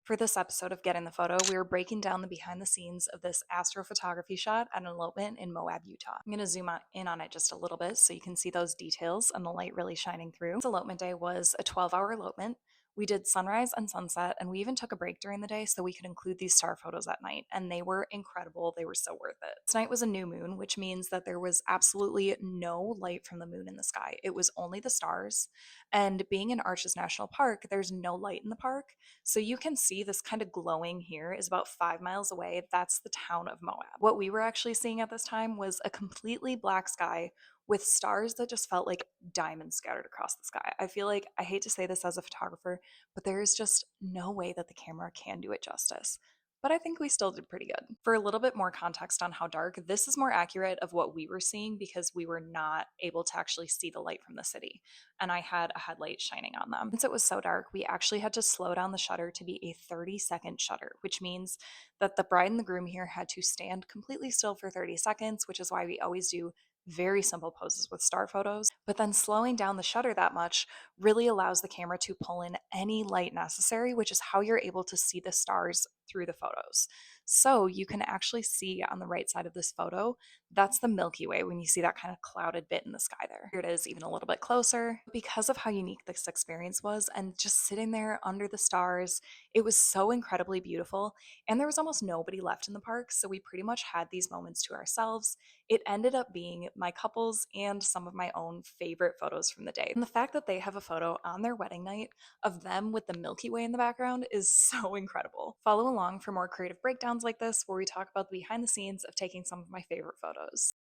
For this episode of Getting the Photo, we are breaking down the behind the scenes of this astrophotography shot at an elopement in Moab, Utah. I'm going to in on it just a little bit so you can see those details and the light really shining through. This elopement day was a 12-hour elopement. We did sunrise and sunset, and we even took a break during the day so we could include these star photos at night, and they were incredible. They were so worth it. This night was a new moon, which means that there was absolutely no light from the moon in the sky. It was only the stars, and being in Arches National Park, there's no light in the park, so you can see this kind of glowing here is about 5 miles away. That's the town of Moab. What we were actually seeing at this time was a completely black sky with stars that just felt like diamonds scattered across the sky. I feel like I hate to say this as a photographer, but there is just no way that the camera can do it justice. But I think we still did pretty good. For a little bit more context on how dark, this is more accurate of what we were seeing because we were not able to actually see the light from the city, and I had a headlight shining on them. Since it was so dark, we actually had to slow down the shutter to be a 30-second shutter, which means that the bride and the groom here had to stand completely still for 30 seconds, which is why we always do very simple poses with star photos. But then slowing down the shutter that much really allows the camera to pull in any light necessary, which is how you're able to see the stars through the photos. So you can actually see on the right side of this photo, that's the Milky Way when you see that kind of clouded bit in the sky there. Here it is even a little bit closer. Because of how unique this experience was and just sitting there under the stars, it was so incredibly beautiful. And there was almost nobody left in the park, so we pretty much had these moments to ourselves. It ended up being my couple's and some of my own favorite photos from the day. And the fact that they have a photo on their wedding night of them with the Milky Way in the background is so incredible. Follow along for more creative breakdowns like this, where we talk about the behind the scenes of taking some of my favorite photos.